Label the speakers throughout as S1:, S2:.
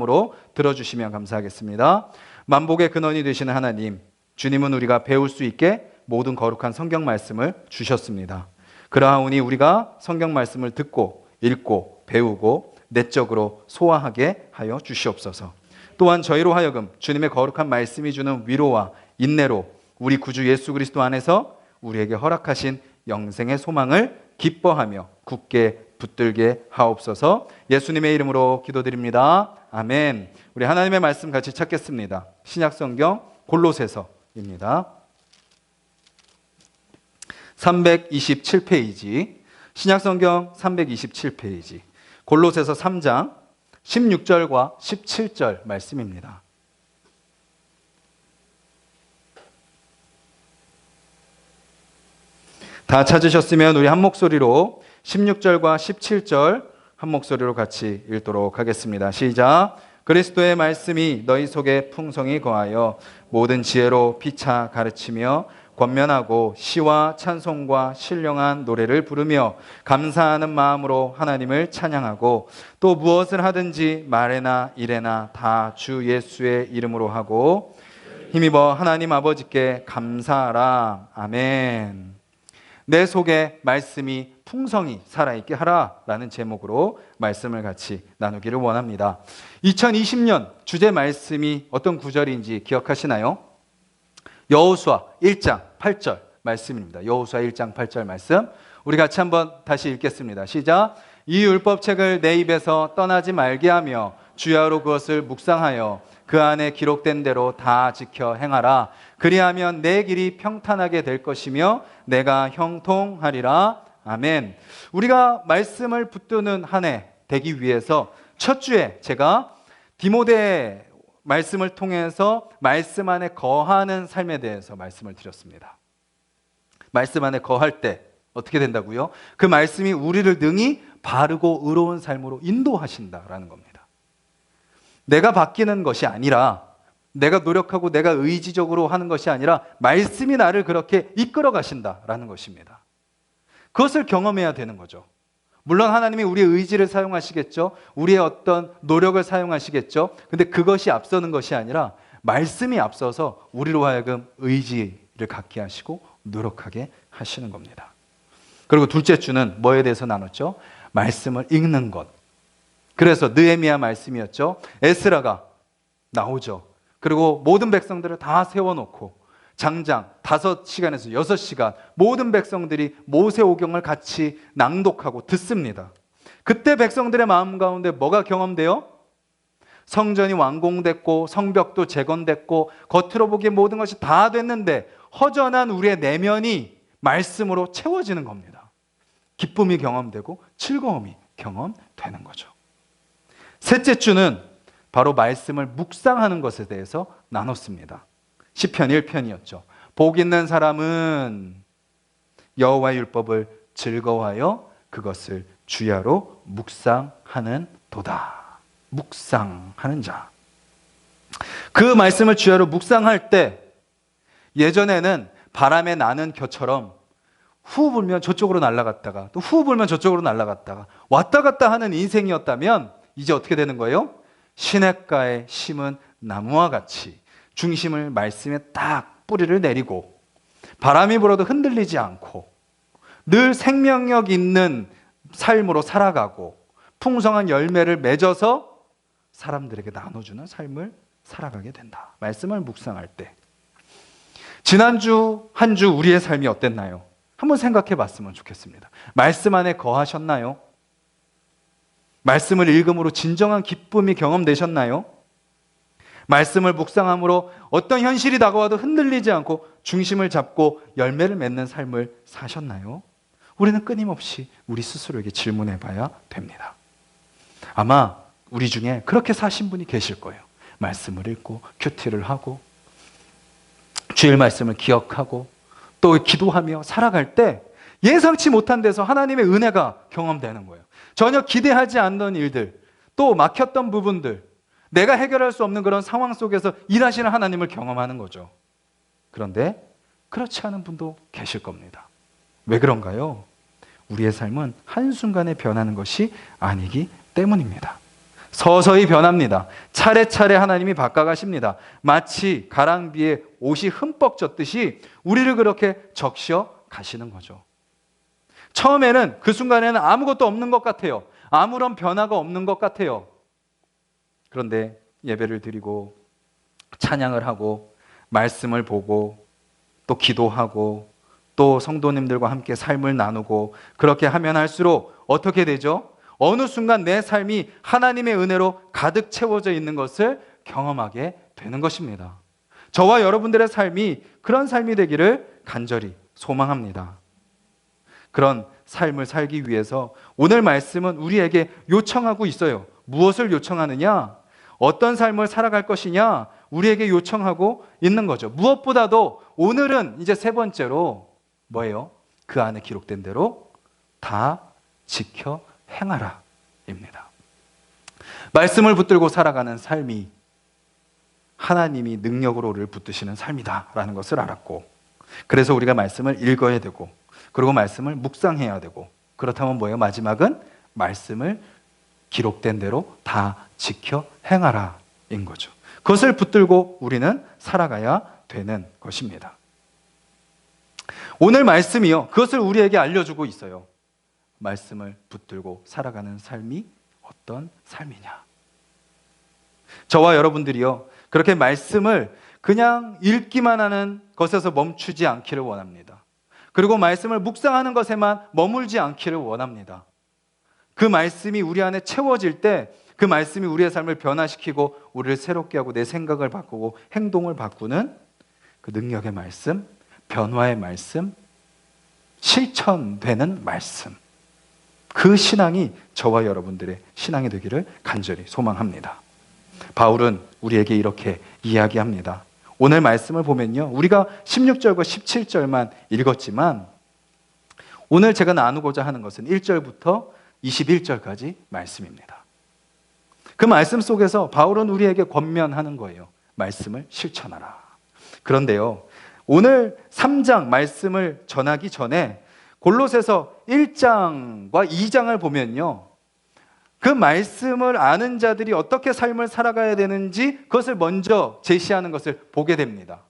S1: 으로 들어주시면 감사하겠습니다. 만복의 근원이 되시는 하나님, 주님은 우리가 배울 수 있게 모든 거룩한 성경 말씀을 주셨습니다. 그러하오니 우리가 성경 말씀을 듣고 읽고 배우고 내적으로 소화하게 하여 주시옵소서. 또한 저희로 하여금 주님의 거룩한 말씀이 주는 위로와 인내로 우리 구주 예수 그리스도 안에서 우리에게 허락하신 영생의 소망을 기뻐하며 굳게 붙들게 하옵소서. 예수님의 이름으로 기도드립니다. 아멘. 우리 하나님의 말씀 같이 찾겠습니다. 신약성경 골로새서입니다. 327페이지, 신약성경 327페이지, 골로새서 3장 16절과 17절 말씀입니다. 다 찾으셨으면 우리 한 목소리로 16절과 17절 한 목소리로 같이 읽도록 하겠습니다. 시작. 그리스도의 말씀이 너희 속에 풍성히 거하여 모든 지혜로 피차 가르치며 권면하고 시와 찬송과 신령한 노래를 부르며 감사하는 마음으로 하나님을 찬양하고 또 무엇을 하든지 말에나 일에나 다 주 예수의 이름으로 하고 힘입어 하나님 아버지께 감사하라. 아멘. 내 속에 말씀이 풍성히 살아있게 하라라는 제목으로 말씀을 같이 나누기를 원합니다. 2020년 주제 말씀이 어떤 구절인지 기억하시나요? 여호수아 1장 8절 말씀입니다. 여호수아 1장 8절 말씀 우리 같이 한번 다시 읽겠습니다. 시작. 이 율법책을 내 입에서 떠나지 말게 하며 주야로 그것을 묵상하여 그 안에 기록된 대로 다 지켜 행하라. 그리하면 내 길이 평탄하게 될 것이며 내가 형통하리라. 아멘. 우리가 말씀을 붙드는 한 해 되기 위해서 첫 주에 제가 디모데 말씀을 통해서 말씀 안에 거하는 삶에 대해서 말씀을 드렸습니다. 말씀 안에 거할 때 어떻게 된다고요? 그 말씀이 우리를 능히 바르고 의로운 삶으로 인도하신다라는 겁니다. 내가 바뀌는 것이 아니라, 내가 노력하고 내가 의지적으로 하는 것이 아니라 말씀이 나를 그렇게 이끌어 가신다라는 것입니다. 그것을 경험해야 되는 거죠. 물론 하나님이 우리의 의지를 사용하시겠죠. 우리의 어떤 노력을 사용하시겠죠. 근데 그것이 앞서는 것이 아니라 말씀이 앞서서 우리로 하여금 의지를 갖게 하시고 노력하게 하시는 겁니다. 그리고 둘째 주는 뭐에 대해서 나눴죠? 말씀을 읽는 것. 그래서 느헤미야 말씀이었죠. 에스라가 나오죠. 그리고 모든 백성들을 다 세워놓고 장장 5시간에서 6시간 모든 백성들이 모세오경을 같이 낭독하고 듣습니다. 그때 백성들의 마음 가운데 뭐가 경험돼요? 성전이 완공됐고 성벽도 재건됐고 겉으로 보기에 모든 것이 다 됐는데 허전한 우리의 내면이 말씀으로 채워지는 겁니다. 기쁨이 경험되고 즐거움이 경험되는 거죠. 셋째 주는 바로 말씀을 묵상하는 것에 대해서 나눴습니다. 시편 1편이었죠. 복 있는 사람은 여호와의 율법을 즐거워하여 그것을 주야로 묵상하는 도다. 묵상하는 자. 그 말씀을 주야로 묵상할 때 예전에는 바람에 나는 겨처럼 후 불면 저쪽으로 날아갔다가 또 후 불면 저쪽으로 날아갔다가 왔다 갔다 하는 인생이었다면 이제 어떻게 되는 거예요? 시냇가에 심은 나무와 같이 중심을 말씀에 딱 뿌리를 내리고 바람이 불어도 흔들리지 않고 늘 생명력 있는 삶으로 살아가고 풍성한 열매를 맺어서 사람들에게 나눠주는 삶을 살아가게 된다. 말씀을 묵상할 때. 지난주 한 주 우리의 삶이 어땠나요? 한번 생각해 봤으면 좋겠습니다. 말씀 안에 거하셨나요? 말씀을 읽음으로 진정한 기쁨이 경험되셨나요? 말씀을 묵상함으로 어떤 현실이 다가와도 흔들리지 않고 중심을 잡고 열매를 맺는 삶을 사셨나요? 우리는 끊임없이 우리 스스로에게 질문해 봐야 됩니다. 아마 우리 중에 그렇게 사신 분이 계실 거예요. 말씀을 읽고 큐티를 하고 주일 말씀을 기억하고 또 기도하며 살아갈 때 예상치 못한 데서 하나님의 은혜가 경험되는 거예요. 전혀 기대하지 않던 일들, 또 막혔던 부분들, 내가 해결할 수 없는 그런 상황 속에서 일하시는 하나님을 경험하는 거죠. 그런데 그렇지 않은 분도 계실 겁니다. 왜 그런가요? 우리의 삶은 한순간에 변하는 것이 아니기 때문입니다. 서서히 변합니다. 차례차례 하나님이 바꿔가십니다. 마치 가랑비에 옷이 흠뻑 젖듯이 우리를 그렇게 적셔 가시는 거죠. 처음에는 그 순간에는 아무것도 없는 것 같아요. 아무런 변화가 없는 것 같아요. 그런데 예배를 드리고 찬양을 하고 말씀을 보고 또 기도하고 또 성도님들과 함께 삶을 나누고 그렇게 하면 할수록 어떻게 되죠? 어느 순간 내 삶이 하나님의 은혜로 가득 채워져 있는 것을 경험하게 되는 것입니다. 저와 여러분들의 삶이 그런 삶이 되기를 간절히 소망합니다. 그런 삶을 살기 위해서 오늘 말씀은 우리에게 요청하고 있어요. 무엇을 요청하느냐? 어떤 삶을 살아갈 것이냐? 우리에게 요청하고 있는 거죠. 무엇보다도 오늘은 이제 세 번째로 뭐예요? 그 안에 기록된 대로 다 지켜 행하라 입니다. 말씀을 붙들고 살아가는 삶이 하나님이 능력으로 우리를 붙드시는 삶이다라는 것을 알았고, 그래서 우리가 말씀을 읽어야 되고, 그리고 말씀을 묵상해야 되고, 그렇다면 뭐예요? 마지막은 말씀을 기록된 대로 다 지켜 행하라 인 거죠. 그것을 붙들고 우리는 살아가야 되는 것입니다. 오늘 말씀이요, 그것을 우리에게 알려주고 있어요. 말씀을 붙들고 살아가는 삶이 어떤 삶이냐. 저와 여러분들이요, 그렇게 말씀을 그냥 읽기만 하는 것에서 멈추지 않기를 원합니다. 그리고 말씀을 묵상하는 것에만 머물지 않기를 원합니다. 그 말씀이 우리 안에 채워질 때 그 말씀이 우리의 삶을 변화시키고 우리를 새롭게 하고 내 생각을 바꾸고 행동을 바꾸는 그 능력의 말씀, 변화의 말씀, 실천되는 말씀, 그 신앙이 저와 여러분들의 신앙이 되기를 간절히 소망합니다. 바울은 우리에게 이렇게 이야기합니다. 오늘 말씀을 보면요, 우리가 16절과 17절만 읽었지만 오늘 제가 나누고자 하는 것은 1절부터 21절까지 말씀입니다. 그 말씀 속에서 바울은 우리에게 권면하는 거예요. 말씀을 실천하라. 그런데요, 오늘 3장 말씀을 전하기 전에 골로새서 1장과 2장을 보면요, 그 말씀을 아는 자들이 어떻게 삶을 살아가야 되는지 그것을 먼저 제시하는 것을 보게 됩니다.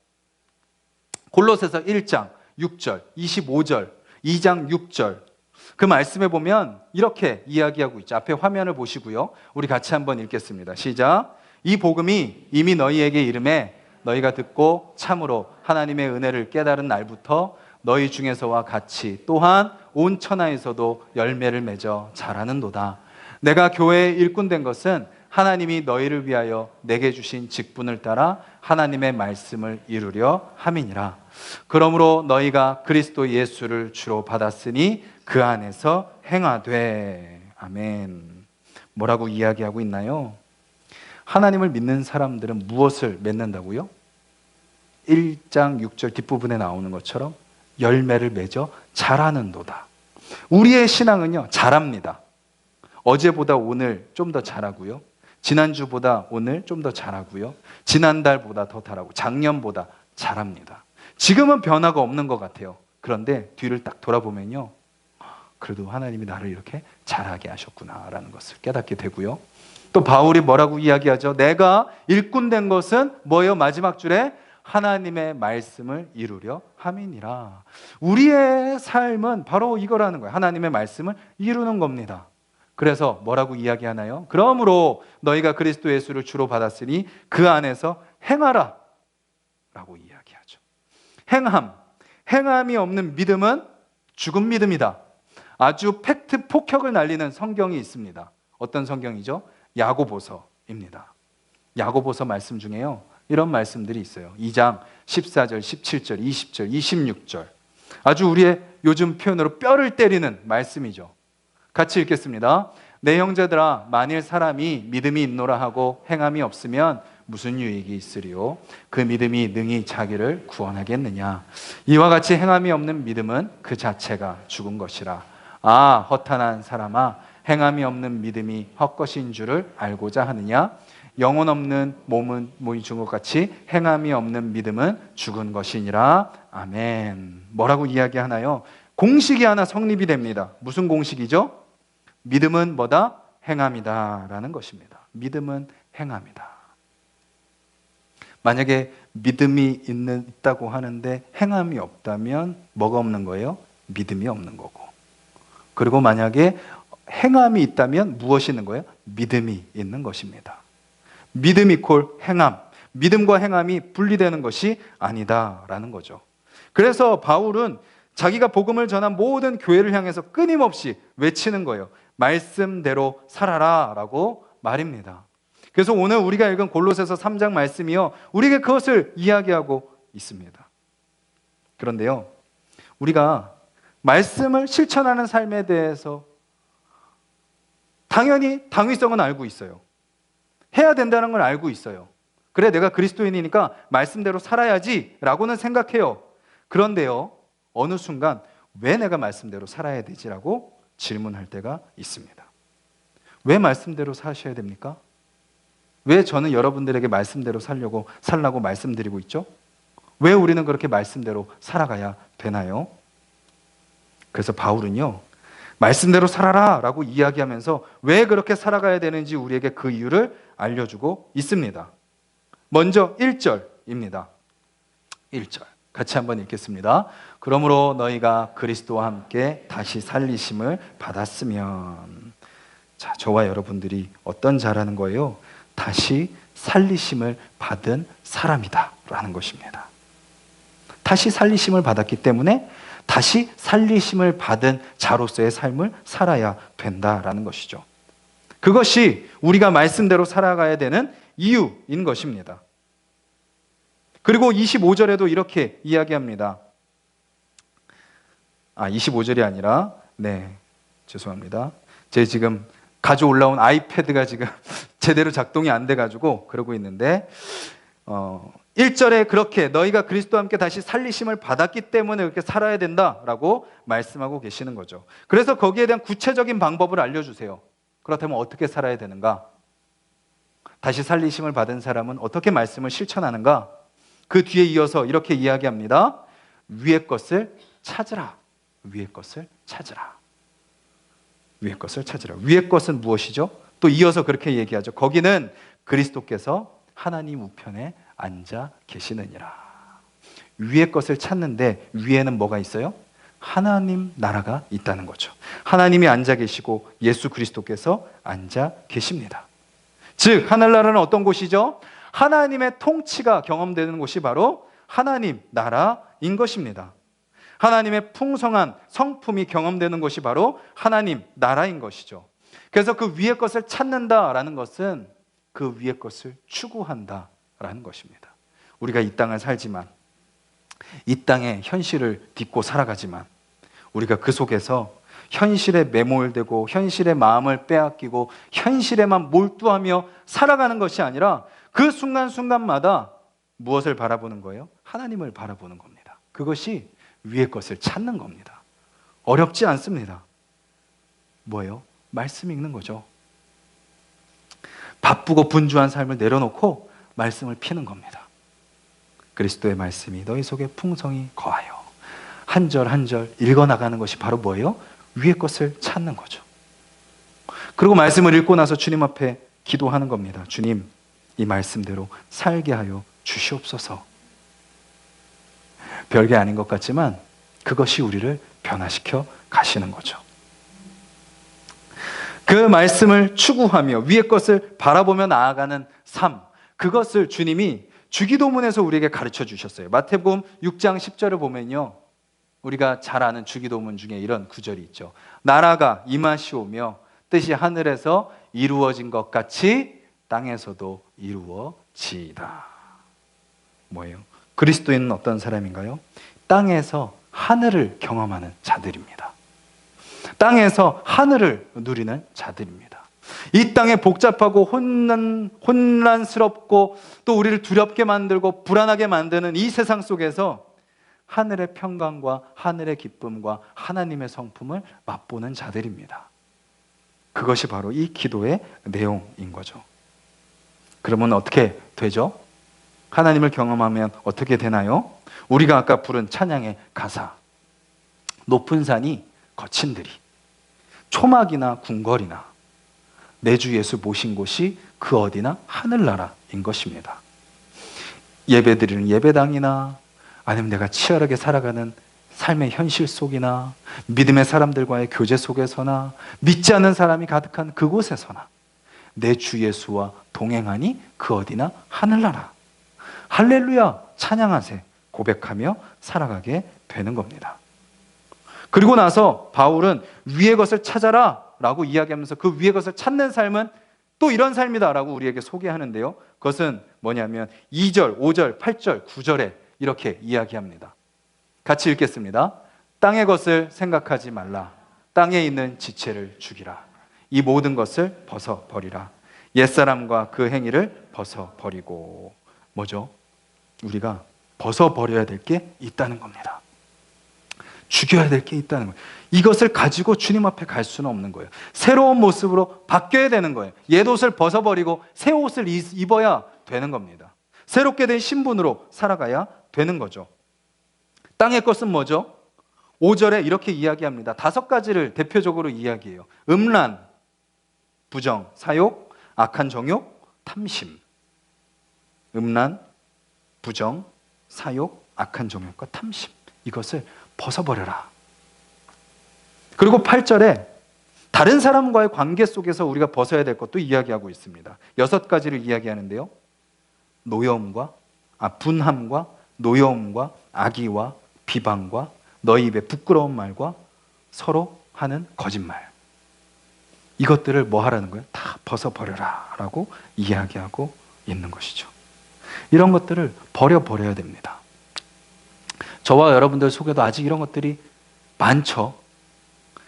S1: 골로새서 1장 6절, 25절, 2장 6절, 그 말씀에 보면 이렇게 이야기하고 있죠. 앞에 화면을 보시고요, 우리 같이 한번 읽겠습니다. 시작. 이 복음이 이미 너희에게 이름에 너희가 듣고 참으로 하나님의 은혜를 깨달은 날부터 너희 중에서와 같이 또한 온 천하에서도 열매를 맺어 자라는도다. 내가 교회의 일꾼 된 것은 하나님이 너희를 위하여 내게 주신 직분을 따라 하나님의 말씀을 이루려 함이니라. 그러므로 너희가 그리스도 예수를 주로 받았으니 그 안에서 행하되. 아멘. 뭐라고 이야기하고 있나요? 하나님을 믿는 사람들은 무엇을 맺는다고요? 1장 6절 뒷부분에 나오는 것처럼 열매를 맺어 자라는도다. 우리의 신앙은요, 자랍니다. 어제보다 오늘 좀 더 자라고요, 지난주보다 오늘 좀 더 자라고요, 지난달보다 더 자라고 작년보다 자랍니다. 지금은 변화가 없는 것 같아요. 그런데 뒤를 딱 돌아보면요, 그래도 하나님이 나를 이렇게 자라게 하셨구나라는 것을 깨닫게 되고요. 또 바울이 뭐라고 이야기하죠? 내가 일꾼 된 것은 뭐예요? 마지막 줄에 하나님의 말씀을 이루려 함이니라. 우리의 삶은 바로 이거라는 거예요. 하나님의 말씀을 이루는 겁니다. 그래서 뭐라고 이야기하나요? 그러므로 너희가 그리스도 예수를 주로 받았으니 그 안에서 행하라 라고 이야기하죠. 행함이 없는 믿음은 죽은 믿음이다. 아주 팩트 폭격을 날리는 성경이 있습니다. 어떤 성경이죠? 야고보서입니다. 야고보서 말씀 중에요, 이런 말씀들이 있어요. 2장 14절, 17절, 20절, 26절. 아주 우리의 요즘 표현으로 뼈를 때리는 말씀이죠. 같이 읽겠습니다. 내 형제들아, 만일 사람이 믿음이 있노라 하고 행함이 없으면 무슨 유익이 있으리요? 그 믿음이 능히 자기를 구원하겠느냐? 이와 같이 행함이 없는 믿음은 그 자체가 죽은 것이라. 아, 허탄한 사람아, 행함이 없는 믿음이 헛것인 줄을 알고자 하느냐? 영혼 없는 몸은 죽은 것 같이 행함이 없는 믿음은 죽은 것이니라. 아멘. 뭐라고 이야기하나요? 공식이 하나 성립이 됩니다. 무슨 공식이죠? 믿음은 뭐다? 행함이다 라는 것입니다. 믿음은 행함이다. 만약에 믿음이 있다고 하는데 행함이 없다면 뭐가 없는 거예요? 믿음이 없는 거고. 그리고 만약에 행함이 있다면 무엇이 있는 거예요? 믿음이 있는 것입니다. 믿음 이콜 행함. 믿음과 행함이 분리되는 것이 아니다라는 거죠. 그래서 바울은 자기가 복음을 전한 모든 교회를 향해서 끊임없이 외치는 거예요. 말씀대로 살아라 라고 말입니다. 그래서 오늘 우리가 읽은 골로새서 3장 말씀이요, 우리에게 그것을 이야기하고 있습니다. 그런데요, 우리가 말씀을 실천하는 삶에 대해서 당연히 당위성은 알고 있어요. 해야 된다는 걸 알고 있어요. 그래, 내가 그리스도인이니까 말씀대로 살아야지 라고는 생각해요. 그런데요, 어느 순간 왜 내가 말씀대로 살아야 되지라고 질문할 때가 있습니다. 왜 말씀대로 사셔야 됩니까? 왜 저는 여러분들에게 말씀대로 살라고 말씀드리고 있죠? 왜 우리는 그렇게 말씀대로 살아가야 되나요? 그래서 바울은요, 말씀대로 살아라 라고 이야기하면서 왜 그렇게 살아가야 되는지 우리에게 그 이유를 알려주고 있습니다. 먼저 1절입니다. 1절 같이 한번 읽겠습니다. 그러므로 너희가 그리스도와 함께 다시 살리심을 받았으면. 자, 저와 여러분들이 어떤 자라는 거예요? 다시 살리심을 받은 사람이다 라는 것입니다. 다시 살리심을 받았기 때문에 다시 살리심을 받은 자로서의 삶을 살아야 된다라는 것이죠. 그것이 우리가 말씀대로 살아가야 되는 이유인 것입니다. 그리고 25절에도 이렇게 이야기합니다. 25절이 아니라, 죄송합니다. 제 지금 가져 올라온 아이패드가 지금 제대로 작동이 안 돼가지고 그러고 있는데, 1절에 그렇게 너희가 그리스도와 함께 다시 살리심을 받았기 때문에 그렇게 살아야 된다라고 말씀하고 계시는 거죠. 그래서 거기에 대한 구체적인 방법을 알려주세요. 그렇다면 어떻게 살아야 되는가? 다시 살리심을 받은 사람은 어떻게 말씀을 실천하는가? 그 뒤에 이어서 이렇게 이야기합니다. 위의 것을 찾으라. 위의 것을 찾으라. 위의 것을 찾으라. 위의 것은 무엇이죠? 또 이어서 그렇게 얘기하죠. 거기는 그리스도께서 하나님 우편에 앉아 계시느니라. 위의 것을 찾는데 위에는 뭐가 있어요? 하나님 나라가 있다는 거죠. 하나님이 앉아 계시고 예수 그리스도께서 앉아 계십니다. 즉 하늘나라는 어떤 곳이죠? 하나님의 통치가 경험되는 곳이 바로 하나님 나라인 것입니다. 하나님의 풍성한 성품이 경험되는 것이 바로 하나님 나라인 것이죠. 그래서 그 위의 것을 찾는다라는 것은 그 위의 것을 추구한다라는 것입니다. 우리가 이 땅을 살지만, 이 땅의 현실을 딛고 살아가지만, 우리가 그 속에서 현실에 매몰되고 현실의 마음을 빼앗기고 현실에만 몰두하며 살아가는 것이 아니라 그 순간순간마다 무엇을 바라보는 거예요? 하나님을 바라보는 겁니다. 그것이 위의 것을 찾는 겁니다. 어렵지 않습니다. 뭐예요? 말씀 읽는 거죠. 바쁘고 분주한 삶을 내려놓고 말씀을 피는 겁니다. 그리스도의 말씀이 너희 속에 풍성히 거하여. 한 절 한 절 읽어나가는 것이 바로 뭐예요? 위의 것을 찾는 거죠. 그리고 말씀을 읽고 나서 주님 앞에 기도하는 겁니다. 주님, 이 말씀대로 살게 하여 주시옵소서. 별게 아닌 것 같지만 그것이 우리를 변화시켜 가시는 거죠. 그 말씀을 추구하며 위의 것을 바라보며 나아가는 삶, 그것을 주님이 주기도문에서 우리에게 가르쳐 주셨어요. 마태복음 6장 10절을 보면요, 우리가 잘 아는 주기도문 중에 이런 구절이 있죠. 나라가 임하시오며 뜻이 하늘에서 이루어진 것 같이 땅에서도 이루어지이다. 뭐예요? 그리스도인은 어떤 사람인가요? 땅에서 하늘을 경험하는 자들입니다. 땅에서 하늘을 누리는 자들입니다. 이 땅에 복잡하고 혼란스럽고 또 우리를 두렵게 만들고 불안하게 만드는 이 세상 속에서 하늘의 평강과 하늘의 기쁨과 하나님의 성품을 맛보는 자들입니다. 그것이 바로 이 기도의 내용인 거죠. 그러면 어떻게 되죠? 하나님을 경험하면 어떻게 되나요? 우리가 아까 부른 찬양의 가사, 높은 산이 거친 들이 초막이나 궁궐이나 내 주 예수 모신 곳이 그 어디나 하늘나라인 것입니다. 예배드리는 예배당이나 아니면 내가 치열하게 살아가는 삶의 현실 속이나 믿음의 사람들과의 교제 속에서나 믿지 않는 사람이 가득한 그곳에서나 내 주 예수와 동행하니 그 어디나 하늘나라. 할렐루야 찬양하세 고백하며 살아가게 되는 겁니다. 그리고 나서 바울은 위의 것을 찾아라 라고 이야기하면서 그 위의 것을 찾는 삶은 또 이런 삶이다 라고 우리에게 소개하는데요. 그것은 뭐냐면 2절, 5절, 8절, 9절에 이렇게 이야기합니다. 같이 읽겠습니다. 땅의 것을 생각하지 말라. 땅에 있는 지체를 죽이라. 이 모든 것을 벗어버리라. 옛사람과 그 행위를 벗어버리고. 뭐죠? 우리가 벗어버려야 될 게 있다는 겁니다. 죽여야 될 게 있다는 거예요. 이것을 가지고 주님 앞에 갈 수는 없는 거예요. 새로운 모습으로 바뀌어야 되는 거예요. 옛 옷을 벗어버리고 새 옷을 입어야 되는 겁니다. 새롭게 된 신분으로 살아가야 되는 거죠. 땅의 것은 뭐죠? 5절에 이렇게 이야기합니다. 5가지를 대표적으로 이야기해요. 음란, 부정, 사욕, 악한 정욕, 탐심. 음란, 부정, 사욕, 악한 정욕과 탐심. 이것을 벗어버려라. 그리고 8절에 다른 사람과의 관계 속에서 우리가 벗어야 될 것도 이야기하고 있습니다. 6가지를 이야기하는데요. 분함과 노여움과 악의와 비방과 너희 입에 부끄러운 말과 서로 하는 거짓말. 이것들을 뭐 하라는 거예요? 다 벗어버려라 라고 이야기하고 있는 것이죠. 이런 것들을 버려야 됩니다. 저와 여러분들 속에도 아직 이런 것들이 많죠.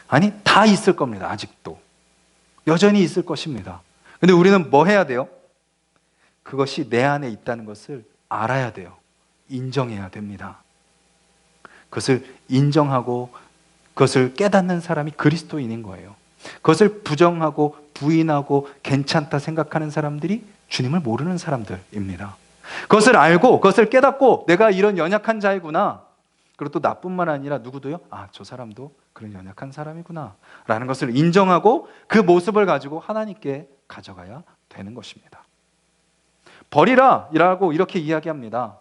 S1: 아니, 다 있을 겁니다. 아직도. 여전히 있을 것입니다. 근데 우리는 뭐 해야 돼요? 그것이 내 안에 있다는 것을 알아야 돼요. 인정해야 됩니다. 그것을 인정하고 그것을 깨닫는 사람이 그리스도인인 거예요. 그것을 부정하고 부인하고 괜찮다 생각하는 사람들이 주님을 모르는 사람들입니다. 그것을 알고 그것을 깨닫고 내가 이런 연약한 자이구나. 그리고 또 나뿐만 아니라 누구도요? 저 사람도 그런 연약한 사람이구나 라는 것을 인정하고 그 모습을 가지고 하나님께 가져가야 되는 것입니다. 버리라 라고 이렇게 이야기합니다.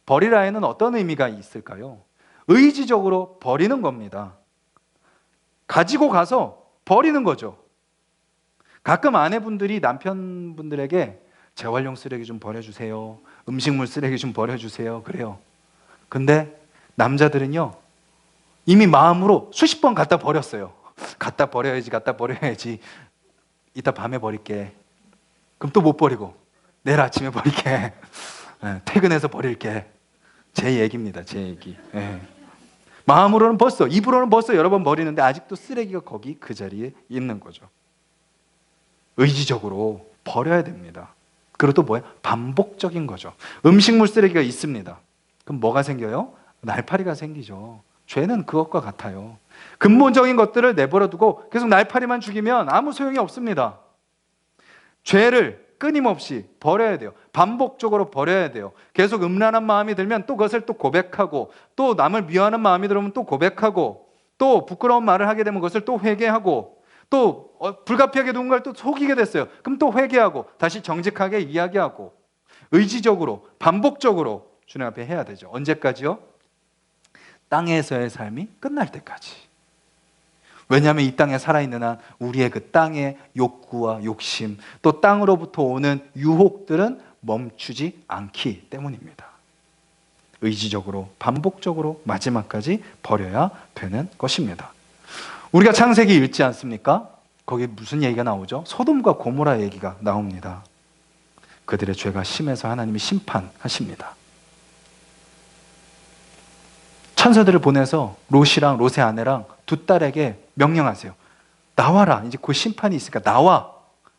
S1: 버리라에는 어떤 의미가 있을까요? 의지적으로 버리는 겁니다. 가지고 가서 버리는 거죠. 가끔 아내분들이 남편분들에게 재활용 쓰레기 좀 버려주세요. 음식물 쓰레기 좀 버려주세요. 그래요. 근데 남자들은요, 이미 마음으로 수십 번 갖다 버렸어요. 갖다 버려야지. 이따 밤에 버릴게. 그럼 또 못 버리고 내일 아침에 버릴게. 퇴근해서 버릴게. 제 얘기입니다. 제 얘기. 마음으로는 벌써, 입으로는 벌써 여러 번 버리는데 아직도 쓰레기가 거기 그 자리에 있는 거죠. 의지적으로 버려야 됩니다. 그리고 또 뭐예요? 반복적인 거죠. 음식물 쓰레기가 있습니다. 그럼 뭐가 생겨요? 날파리가 생기죠. 죄는 그것과 같아요. 근본적인 것들을 내버려 두고 계속 날파리만 죽이면 아무 소용이 없습니다. 죄를 끊임없이 버려야 돼요. 반복적으로 버려야 돼요. 계속 음란한 마음이 들면 또 그것을 또 고백하고, 또 남을 미워하는 마음이 들면 또 고백하고, 또 부끄러운 말을 하게 되면 그것을 또 회개하고, 또 불가피하게 누군가를 또 속이게 됐어요. 그럼 또 회개하고 다시 정직하게 이야기하고 의지적으로 반복적으로 주님 앞에 해야 되죠. 언제까지요? 땅에서의 삶이 끝날 때까지. 왜냐하면 이 땅에 살아있는 한 우리의 그 땅의 욕구와 욕심, 또 땅으로부터 오는 유혹들은 멈추지 않기 때문입니다. 의지적으로 반복적으로 마지막까지 버려야 되는 것입니다. 우리가 창세기 읽지 않습니까? 거기 무슨 얘기가 나오죠? 소돔과 고모라 얘기가 나옵니다. 그들의 죄가 심해서 하나님이 심판하십니다. 천사들을 보내서 롯이랑 롯의 아내랑 두 딸에게 명령하세요. 나와라. 이제 곧 심판이 있으니까 나와.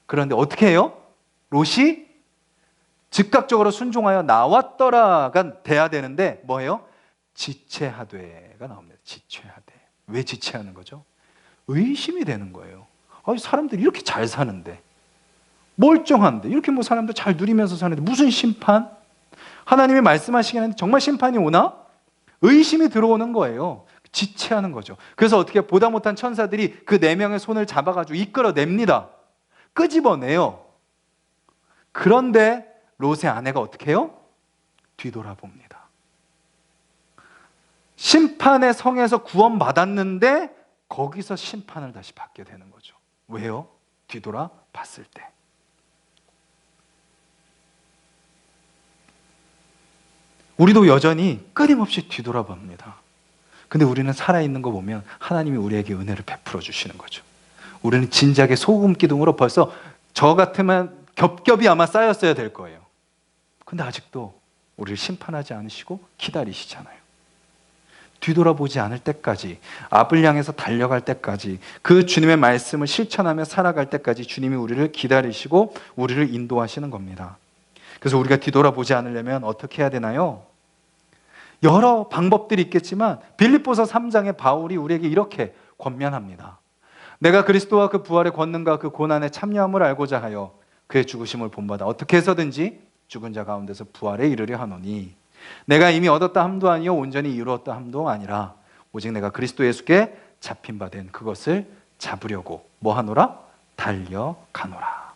S1: 그런데 어떻게 해요? 롯이 즉각적으로 순종하여 나왔더라가 돼야 되는데 뭐예요? 지체하되가 나옵니다. 지체하되. 왜 지체하는 거죠? 의심이 되는 거예요. 사람들이 이렇게 잘 사는데, 멀쩡한데, 이렇게 뭐 사람들 잘 누리면서 사는데 무슨 심판? 하나님이 말씀하시기에는 정말 심판이 오나? 의심이 들어오는 거예요. 지체하는 거죠. 그래서 어떻게 보다 못한 천사들이 그 4명의 손을 잡아가지고 이끌어냅니다. 끄집어내요. 그런데 롯의 아내가 어떻게 해요? 뒤돌아봅니다. 심판의 성에서 구원받았는데 거기서 심판을 다시 받게 되는 거죠. 왜요? 뒤돌아봤을 때. 우리도 여전히 끊임없이 뒤돌아봅니다. 근데 우리는 살아있는 거 보면 하나님이 우리에게 은혜를 베풀어 주시는 거죠. 우리는 진작에 소금 기둥으로 벌써 저 같으면 겹겹이 아마 쌓였어야 될 거예요. 근데 아직도 우리를 심판하지 않으시고 기다리시잖아요. 뒤돌아보지 않을 때까지, 앞을 향해서 달려갈 때까지, 그 주님의 말씀을 실천하며 살아갈 때까지 주님이 우리를 기다리시고 우리를 인도하시는 겁니다. 그래서 우리가 뒤돌아보지 않으려면 어떻게 해야 되나요? 여러 방법들이 있겠지만 빌립보서 3장에 바울이 우리에게 이렇게 권면합니다. 내가 그리스도와 그 부활의 권능과 그 고난에 참여함을 알고자 하여 그의 죽으심을 본받아 어떻게 해서든지 죽은 자 가운데서 부활에 이르려 하노니 내가 이미 얻었다 함도 아니요 온전히 이루었다 함도 아니라 오직 내가 그리스도 예수께 잡힌 바 된 그것을 잡으려고 뭐 하노라? 달려가노라.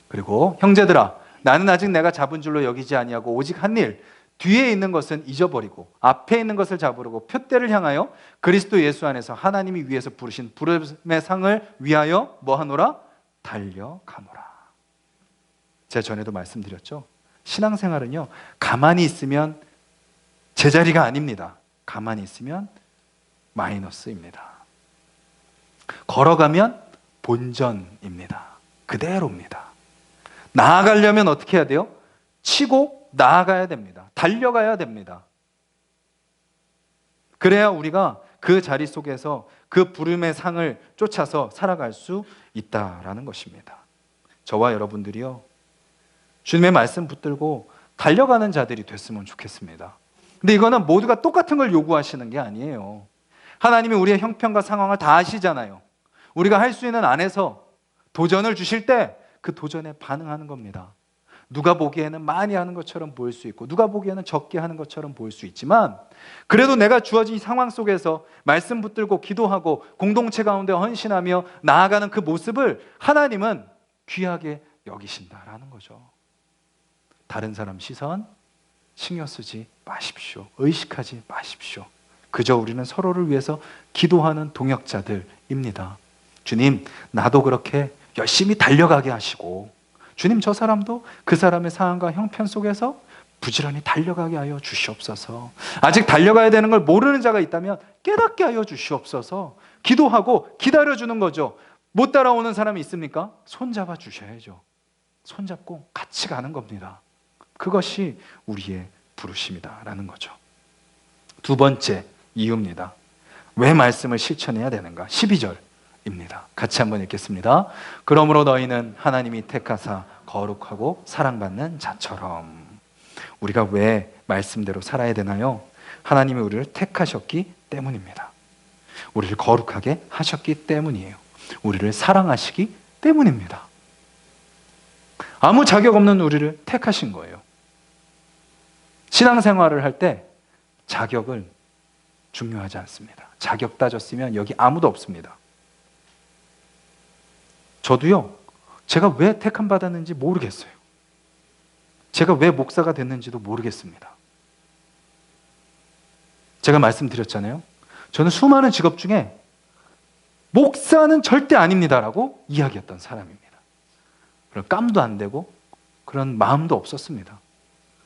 S1: 그리고 형제들아 나는 아직 내가 잡은 줄로 여기지 아니하고 오직 한 일 뒤에 있는 것은 잊어버리고 앞에 있는 것을 잡으려고 표대를 향하여 그리스도 예수 안에서 하나님이 위에서 부르신 부름의 상을 위하여 뭐 하노라? 달려가노라. 제가 전에도 말씀드렸죠. 신앙생활은요 가만히 있으면 제자리가 아닙니다. 가만히 있으면 마이너스입니다. 걸어가면 본전입니다. 그대로입니다. 나아가려면 어떻게 해야 돼요? 치고 나아가야 됩니다. 달려가야 됩니다. 그래야 우리가 그 자리 속에서 그 부름의 상을 쫓아서 살아갈 수 있다라는 것입니다. 저와 여러분들이요 주님의 말씀 붙들고 달려가는 자들이 됐으면 좋겠습니다. 근데 이거는 모두가 똑같은 걸 요구하시는 게 아니에요. 하나님이 우리의 형편과 상황을 다 아시잖아요. 우리가 할 수 있는 안에서 도전을 주실 때 그 도전에 반응하는 겁니다. 누가 보기에는 많이 하는 것처럼 보일 수 있고 누가 보기에는 적게 하는 것처럼 보일 수 있지만 그래도 내가 주어진 상황 속에서 말씀 붙들고 기도하고 공동체 가운데 헌신하며 나아가는 그 모습을 하나님은 귀하게 여기신다라는 거죠. 다른 사람 시선 신경 쓰지 마십시오. 의식하지 마십시오. 그저 우리는 서로를 위해서 기도하는 동역자들입니다. 주님, 나도 그렇게 열심히 달려가게 하시고 주님, 저 사람도 그 사람의 상황과 형편 속에서 부지런히 달려가게 하여 주시옵소서. 아직 달려가야 되는 걸 모르는 자가 있다면 깨닫게 하여 주시옵소서. 기도하고 기다려주는 거죠. 못 따라오는 사람이 있습니까? 손잡아 주셔야죠. 손잡고 같이 가는 겁니다. 그것이 우리의 부르심이다라는 거죠. 두 번째 이유입니다. 왜 말씀을 실천해야 되는가? 12절입니다. 같이 한번 읽겠습니다. 그러므로 너희는 하나님이 택하사 거룩하고 사랑받는 자처럼. 우리가 왜 말씀대로 살아야 되나요? 하나님이 우리를 택하셨기 때문입니다. 우리를 거룩하게 하셨기 때문이에요. 우리를 사랑하시기 때문입니다. 아무 자격 없는 우리를 택하신 거예요. 신앙생활을 할 때 자격은 중요하지 않습니다. 자격 따졌으면 여기 아무도 없습니다. 저도요, 제가 왜 택함 받았는지 모르겠어요. 제가 왜 목사가 됐는지도 모르겠습니다. 제가 말씀드렸잖아요. 저는 수많은 직업 중에 목사는 절대 아닙니다라고 이야기했던 사람입니다. 그런 깜도 안 되고 그런 마음도 없었습니다.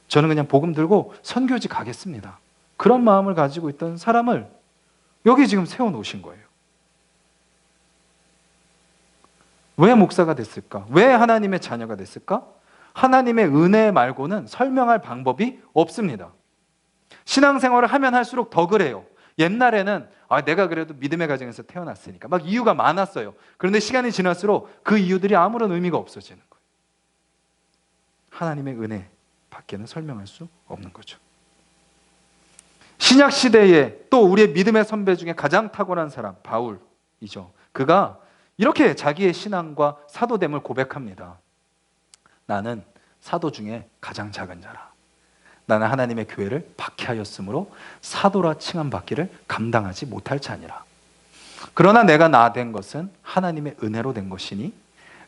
S1: 저는 그냥 복음 들고 선교지 가겠습니다. 그런 마음을 가지고 있던 사람을 여기 지금 세워놓으신 거예요. 왜 목사가 됐을까? 왜 하나님의 자녀가 됐을까? 하나님의 은혜 말고는 설명할 방법이 없습니다. 신앙생활을 하면 할수록 더 그래요. 옛날에는 내가 그래도 믿음의 가정에서 태어났으니까 막 이유가 많았어요. 그런데 시간이 지날수록 그 이유들이 아무런 의미가 없어지는 거예요. 하나님의 은혜 밖에는 설명할 수 없는 거죠. 신약 시대에 또 우리의 믿음의 선배 중에 가장 탁월한 사람 바울이죠. 그가 이렇게 자기의 신앙과 사도됨을 고백합니다. 나는 사도 중에 가장 작은 자라. 나는 하나님의 교회를 박해하였으므로 사도라 칭함받기를 감당하지 못할 자니라. 그러나 내가 나 된 것은 하나님의 은혜로 된 것이니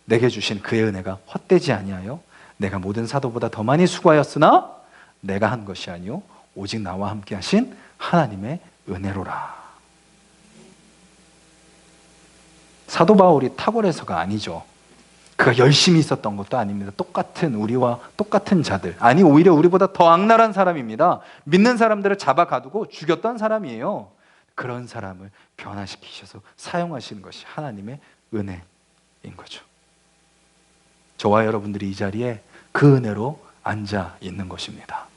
S1: 내게 주신 그의 은혜가 헛되지 아니하여 내가 모든 사도보다 더 많이 수고하였으나 내가 한 것이 아니요 오직 나와 함께 하신 하나님의 은혜로라. 사도 바울이 탁월해서가 아니죠. 그가 열심히 있었던 것도 아닙니다. 똑같은 우리와 똑같은 자들, 아니 오히려 우리보다 더 악랄한 사람입니다. 믿는 사람들을 잡아가두고 죽였던 사람이에요. 그런 사람을 변화시키셔서 사용하시는 것이 하나님의 은혜인 거죠. 저와 여러분들이 이 자리에 그 은혜로 앉아 있는 것입니다.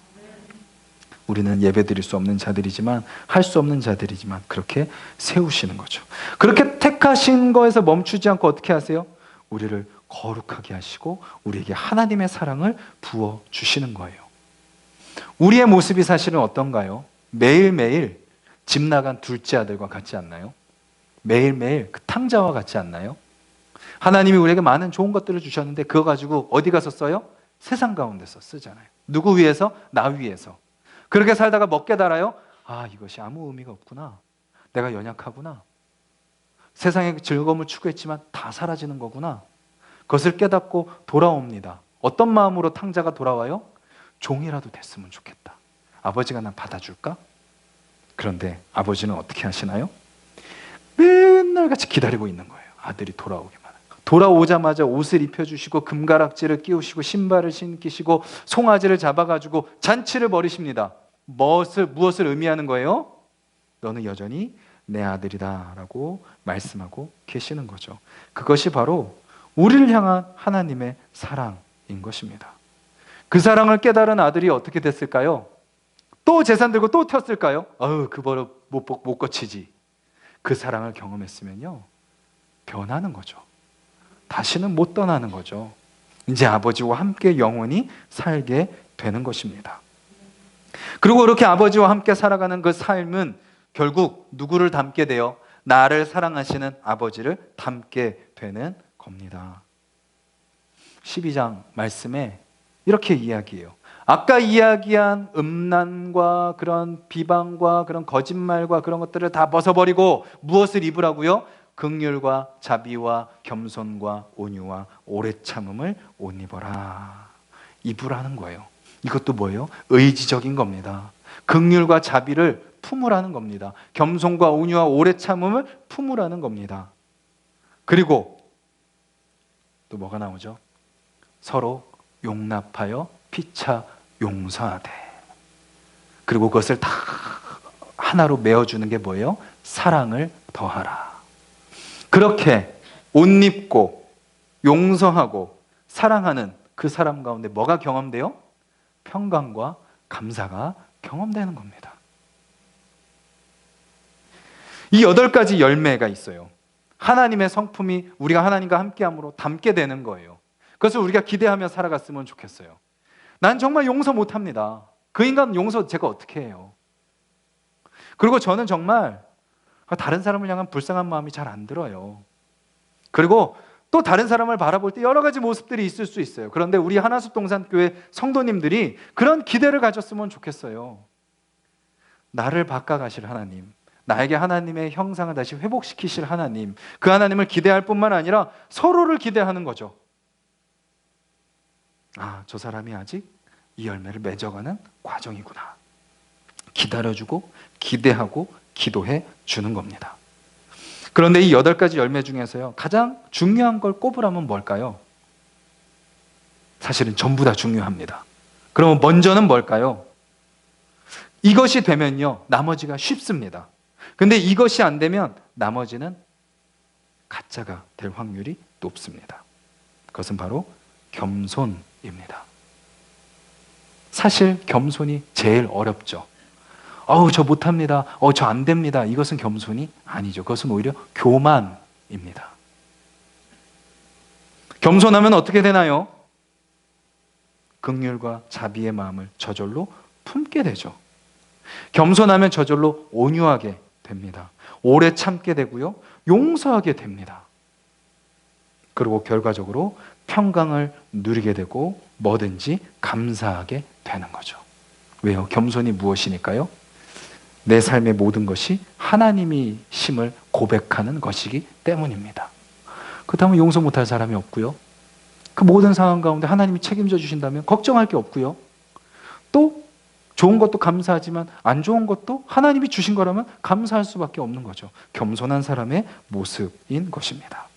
S1: 우리는 예배드릴 수 없는 자들이지만, 할 수 없는 자들이지만 그렇게 세우시는 거죠. 그렇게 택하신 거에서 멈추지 않고 어떻게 하세요? 우리를 거룩하게 하시고 우리에게 하나님의 사랑을 부어주시는 거예요. 우리의 모습이 사실은 어떤가요? 매일매일 집 나간 둘째 아들과 같지 않나요? 매일매일 그 탕자와 같지 않나요? 하나님이 우리에게 많은 좋은 것들을 주셨는데 그거 가지고 어디 가서 써요? 세상 가운데서 쓰잖아요. 누구 위해서? 나 위해서. 그렇게 살다가 먹게 달아요? 아, 이것이 아무 의미가 없구나. 내가 연약하구나. 세상의 즐거움을 추구했지만 다 사라지는 거구나. 그것을 깨닫고 돌아옵니다. 어떤 마음으로 탕자가 돌아와요? 종이라도 됐으면 좋겠다. 아버지가 나 받아줄까? 그런데 아버지는 어떻게 하시나요? 맨날 같이 기다리고 있는 거예요. 아들이 돌아오기만. 돌아오자마자 옷을 입혀주시고 금가락지를 끼우시고 신발을 신기시고 송아지를 잡아가지고 잔치를 벌이십니다. 무엇을 의미하는 거예요? 너는 여전히 내 아들이다 라고 말씀하고 계시는 거죠. 그것이 바로 우리를 향한 하나님의 사랑인 것입니다. 그 사랑을 깨달은 아들이 어떻게 됐을까요? 또 재산 들고 또 튀었을까요? 그 버릇 못 고치지. 그 사랑을 경험했으면요, 변하는 거죠. 다시는 못 떠나는 거죠. 이제 아버지와 함께 영원히 살게 되는 것입니다. 그리고 이렇게 아버지와 함께 살아가는 그 삶은 결국 누구를 닮게 돼요? 나를 사랑하시는 아버지를 닮게 되는 겁니다. 12장 말씀에 이렇게 이야기해요. 아까 이야기한 음란과 그런 비방과 그런 거짓말과 그런 것들을 다 벗어버리고 무엇을 입으라고요? 긍휼과 자비와 겸손과 온유와 오래 참음을 옷 입어라. 입으라는 거예요. 이것도 뭐예요? 의지적인 겁니다. 긍휼과 자비를 품으라는 겁니다. 겸손과 온유와 오래 참음을 품으라는 겁니다. 그리고 또 뭐가 나오죠? 서로 용납하여 피차 용서하되. 그리고 그것을 다 하나로 메어주는 게 뭐예요? 사랑을 더하라. 그렇게 옷 입고 용서하고 사랑하는 그 사람 가운데 뭐가 경험돼요? 평강과 감사가 경험되는 겁니다. 이 8가지 열매가 있어요. 하나님의 성품이 우리가 하나님과 함께함으로 담게 되는 거예요. 그것을 우리가 기대하며 살아갔으면 좋겠어요. 난 정말 용서 못합니다. 그 인간 용서 제가 어떻게 해요? 그리고 저는 정말 다른 사람을 향한 불쌍한 마음이 잘 안 들어요. 그리고 또 다른 사람을 바라볼 때 여러 가지 모습들이 있을 수 있어요. 그런데 우리 하나숲동산교회 성도님들이 그런 기대를 가졌으면 좋겠어요. 나를 바꿔가실 하나님, 나에게 하나님의 형상을 다시 회복시키실 하나님, 그 하나님을 기대할 뿐만 아니라 서로를 기대하는 거죠. 저 사람이 아직 이 열매를 맺어가는 과정이구나. 기다려주고 기대하고 기도해 주는 겁니다. 그런데 이 8가지 열매 중에서요, 가장 중요한 걸 꼽으라면 뭘까요? 사실은 전부 다 중요합니다. 그러면 먼저는 뭘까요? 이것이 되면요, 나머지가 쉽습니다. 근데 이것이 안 되면 나머지는 가짜가 될 확률이 높습니다. 그것은 바로 겸손입니다. 사실 겸손이 제일 어렵죠. 저 못합니다. 저 안 됩니다. 이것은 겸손이 아니죠. 그것은 오히려 교만입니다. 겸손하면 어떻게 되나요? 긍휼과 자비의 마음을 저절로 품게 되죠. 겸손하면 저절로 온유하게 됩니다. 오래 참게 되고요, 용서하게 됩니다. 그리고 결과적으로 평강을 누리게 되고 뭐든지 감사하게 되는 거죠. 왜요? 겸손이 무엇이니까요? 내 삶의 모든 것이 하나님이심을 고백하는 것이기 때문입니다.
S2: 그렇다면 용서 못할 사람이 없고요. 그 모든 상황 가운데 하나님이 책임져 주신다면 걱정할 게 없고요. 또 좋은 것도 감사하지만 안 좋은 것도 하나님이 주신 거라면 감사할 수밖에 없는 거죠. 겸손한 사람의 모습인 것입니다.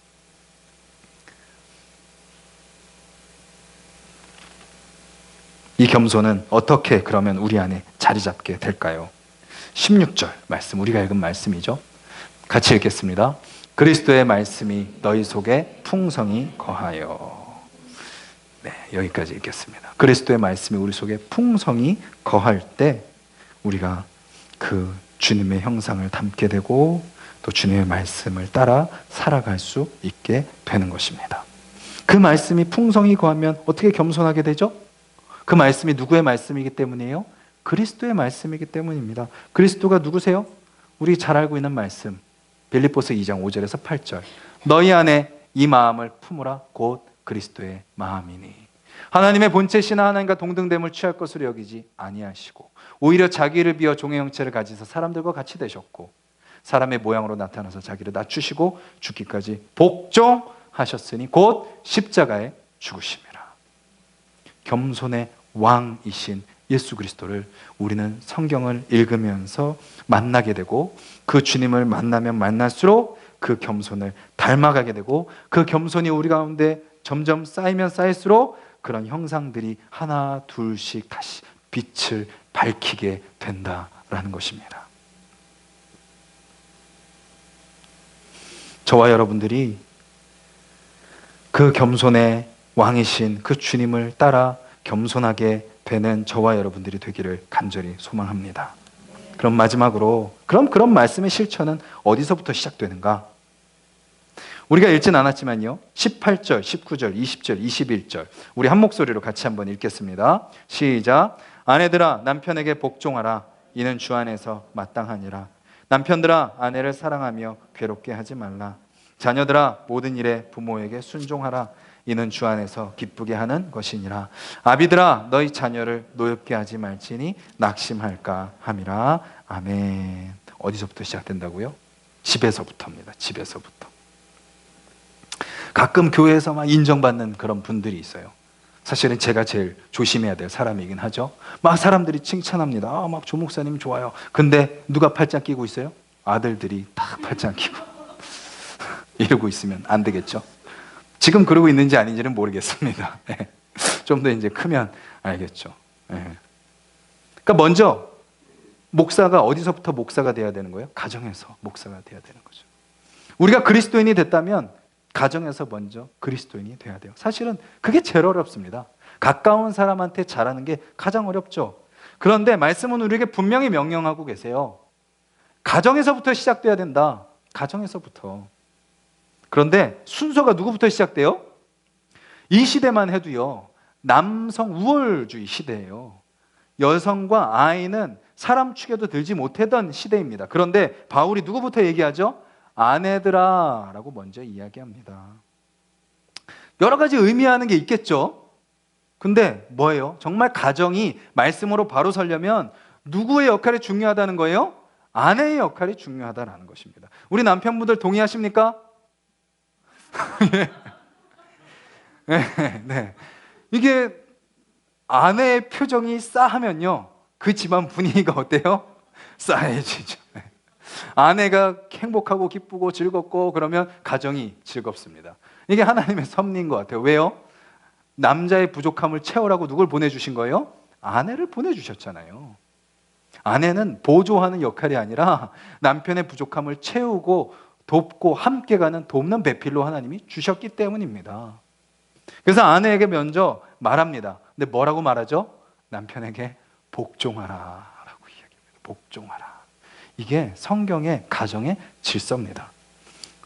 S2: 이 겸손은 어떻게 그러면 우리 안에 자리 잡게 될까요? 16절 말씀, 우리가 읽은 말씀이죠. 같이 읽겠습니다. 그리스도의 말씀이 너희 속에 풍성히 거하여. 네, 여기까지 읽겠습니다. 그리스도의 말씀이 우리 속에 풍성히 거할 때 우리가 그 주님의 형상을 담게 되고 또 주님의 말씀을 따라 살아갈 수 있게 되는 것입니다. 그 말씀이 풍성히 거하면 어떻게 겸손하게 되죠? 그 말씀이 누구의 말씀이기 때문이에요? 그리스도의 말씀이기 때문입니다. 그리스도가 누구세요? 우리 잘 알고 있는 말씀, 빌립보서 2장 5절에서 8절. 너희 안에 이 마음을 품으라 곧 그리스도의 마음이니. 하나님의 본체시나 하나님과 동등됨을 취할 것으로 여기지 아니하시고 오히려 자기를 비워 종의 형체를 가지사 사람들과 같이 되셨고 사람의 모양으로 나타나서 자기를 낮추시고 죽기까지 복종하셨으니 곧 십자가에 죽으심이라. 겸손의 왕이신 예수 그리스도를 우리는 성경을 읽으면서 만나게 되고 그 주님을 만나면 만날수록 그 겸손을 닮아가게 되고 그 겸손이 우리 가운데 점점 쌓이면 쌓일수록 그런 형상들이 하나 둘씩 다시 빛을 밝히게 된다라는 것입니다. 저와 여러분들이 그 겸손의 왕이신 그 주님을 따라 겸손하게 되는 저와 여러분들이 되기를 간절히 소망합니다. 그럼 마지막으로 그런 말씀의 실천은 어디서부터 시작되는가? 우리가 읽진 않았지만요 18절, 19절, 20절, 21절 우리 한 목소리로 같이 한번 읽겠습니다. 시작. 아내들아 남편에게 복종하라. 이는 주 안에서 마땅하니라. 남편들아 아내를 사랑하며 괴롭게 하지 말라. 자녀들아 모든 일에 부모에게 순종하라. 이는 주 안에서 기쁘게 하는 것이니라. 아비들아 너희 자녀를 노엽게 하지 말지니 낙심할까 함이라. 아멘. 어디서부터 시작된다고요? 집에서부터입니다. 집에서부터. 가끔 교회에서 막 인정받는 그런 분들이 있어요. 사실은 제가 제일 조심해야 될 사람이긴 하죠. 막 사람들이 칭찬합니다. 막 조 목사님 좋아요. 근데 누가 팔짱 끼고 있어요? 아들들이 다 팔짱 끼고 이러고 있으면 안 되겠죠. 지금 그러고 있는지 아닌지는 모르겠습니다. 좀 더 이제 크면 알겠죠. 그러니까 먼저 목사가 어디서부터 목사가 돼야 되는 거예요? 가정에서 목사가 돼야 되는 거죠. 우리가 그리스도인이 됐다면 가정에서 먼저 그리스도인이 돼야 돼요. 사실은 그게 제일 어렵습니다. 가까운 사람한테 잘하는 게 가장 어렵죠. 그런데 말씀은 우리에게 분명히 명령하고 계세요. 가정에서부터 시작돼야 된다. 가정에서부터. 그런데 순서가 누구부터 시작돼요? 이 시대만 해도요 남성 우월주의 시대예요. 여성과 아이는 사람 축에도 들지 못하던 시대입니다. 그런데 바울이 누구부터 얘기하죠? 아내들아 라고 먼저 이야기합니다. 여러 가지 의미하는 게 있겠죠. 근데 뭐예요? 정말 가정이 말씀으로 바로 서려면 누구의 역할이 중요하다는 거예요? 아내의 역할이 중요하다는 것입니다. 우리 남편분들 동의하십니까? 네. 이게 아내의 표정이 싸하면요 그 집안 분위기가 어때요? 싸해지죠. 아내가 행복하고 기쁘고 즐겁고 그러면 가정이 즐겁습니다. 이게 하나님의 섭리인 것 같아요. 왜요? 남자의 부족함을 채우라고 누굴 보내주신 거예요? 아내를 보내주셨잖아요. 아내는 보조하는 역할이 아니라 남편의 부족함을 채우고 돕고 함께 가는 돕는 배필로 하나님이 주셨기 때문입니다. 그래서 아내에게 먼저 말합니다. 근데 뭐라고 말하죠? 남편에게 복종하라 라고 이야기합니다. 복종하라. 이게 성경의 가정의 질서입니다.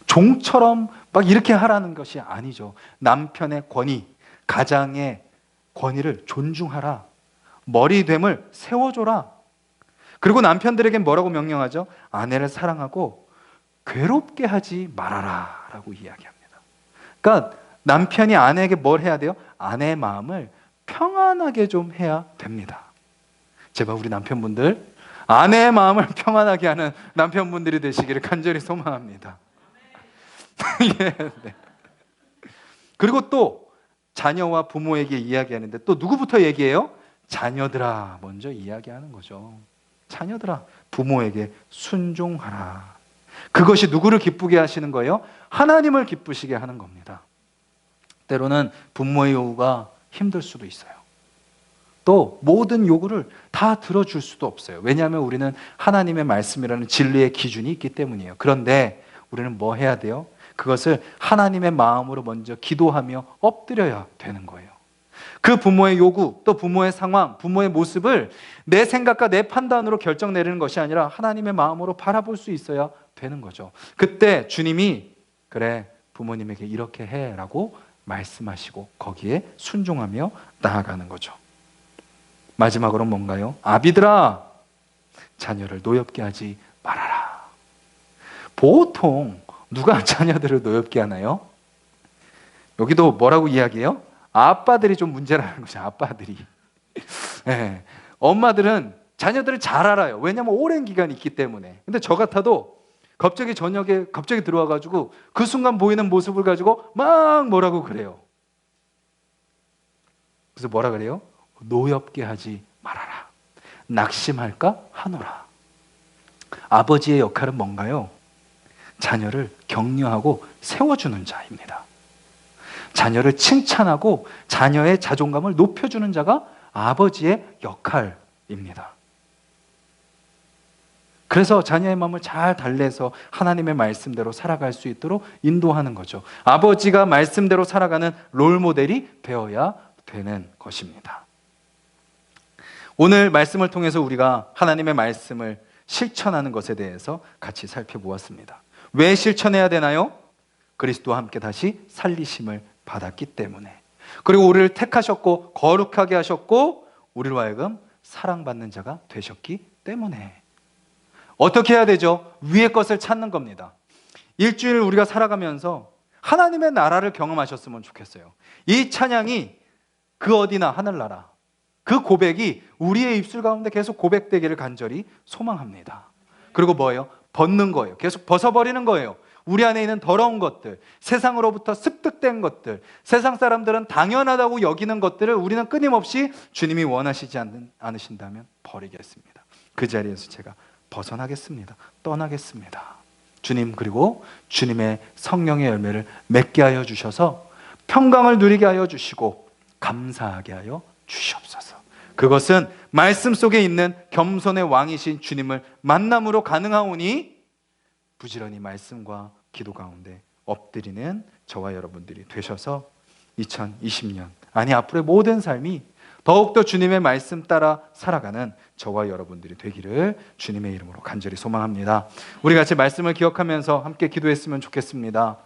S2: 종처럼 막 이렇게 하라는 것이 아니죠. 남편의 권위, 가장의 권위를 존중하라. 머리됨을 세워줘라. 그리고 남편들에게 뭐라고 명령하죠? 아내를 사랑하고 괴롭게 하지 말아라 라고 이야기합니다. 그러니까 남편이 아내에게 뭘 해야 돼요? 아내의 마음을 평안하게 좀 해야 됩니다. 제발 우리 남편분들 아내의 마음을 평안하게 하는 남편분들이 되시기를 간절히 소망합니다. 예, 네.
S1: 그리고 또 자녀와 부모에게 이야기하는데 또 누구부터 얘기해요? 자녀들아 먼저 이야기하는 거죠. 자녀들아 부모에게 순종하라. 그것이 누구를 기쁘게 하시는 거예요? 하나님을 기쁘시게 하는 겁니다. 때로는 부모의 요구가 힘들 수도 있어요. 또 모든 요구를 다 들어줄 수도 없어요. 왜냐하면 우리는 하나님의 말씀이라는 진리의 기준이 있기 때문이에요. 그런데 우리는 뭐 해야 돼요? 그것을 하나님의 마음으로 먼저 기도하며 엎드려야 되는 거예요. 그 부모의 요구, 또 부모의 상황, 부모의 모습을 내 생각과 내 판단으로 결정 내리는 것이 아니라 하나님의 마음으로 바라볼 수 있어야 되는 거죠. 그때 주님이 그래 부모님에게 이렇게 해라고 말씀하시고 거기에 순종하며 나아가는 거죠. 마지막으로 뭔가요? 아비들아 자녀를 노엽게 하지 말아라. 보통 누가 자녀들을 노엽게 하나요? 여기도 뭐라고 이야기해요? 아빠들이 좀 문제라는 거죠. 아빠들이. 네. 엄마들은 자녀들을 잘 알아요. 왜냐하면 오랜 기간이 있기 때문에. 근데 저 같아도 갑자기 저녁에 갑자기 들어와가지고 그 순간 보이는 모습을 가지고 막 뭐라고 그래요. 그래서 뭐라 그래요? 노엽게 하지 말아라. 낙심할까 하노라. 아버지의 역할은 뭔가요? 자녀를 격려하고 세워주는 자입니다. 자녀를 칭찬하고 자녀의 자존감을 높여주는 자가 아버지의 역할입니다. 그래서 자녀의 마음을 잘 달래서 하나님의 말씀대로 살아갈 수 있도록 인도하는 거죠. 아버지가 말씀대로 살아가는 롤모델이 되어야 되는 것입니다. 오늘 말씀을 통해서 우리가 하나님의 말씀을 실천하는 것에 대해서 같이 살펴보았습니다. 왜 실천해야 되나요? 그리스도와 함께 다시 살리심을 받았기 때문에. 그리고 우리를 택하셨고 거룩하게 하셨고 우리로 하여금 사랑받는 자가 되셨기 때문에. 어떻게 해야 되죠? 위의 것을 찾는 겁니다. 일주일 우리가 살아가면서 하나님의 나라를 경험하셨으면 좋겠어요. 이 찬양이 그 어디나 하늘나라, 그 고백이 우리의 입술 가운데 계속 고백되기를 간절히 소망합니다. 그리고 뭐예요? 벗는 거예요. 계속 벗어버리는 거예요. 우리 안에 있는 더러운 것들, 세상으로부터 습득된 것들, 세상 사람들은 당연하다고 여기는 것들을 우리는 끊임없이 주님이 원하시지 않으신다면 버리겠습니다. 그 자리에서 제가 벗어나겠습니다. 떠나겠습니다. 주님, 그리고 주님의 성령의 열매를 맺게 하여 주셔서 평강을 누리게 하여 주시고 감사하게 하여 주시옵소서. 그것은 말씀 속에 있는 겸손의 왕이신 주님을 만남으로 가능하오니 부지런히 말씀과 기도 가운데 엎드리는 저와 여러분들이 되셔서 2020년, 아니 앞으로의 모든 삶이 더욱더 주님의 말씀 따라 살아가는 저와 여러분들이 되기를 주님의 이름으로 간절히 소망합니다. 우리 같이 말씀을 기억하면서 함께 기도했으면 좋겠습니다.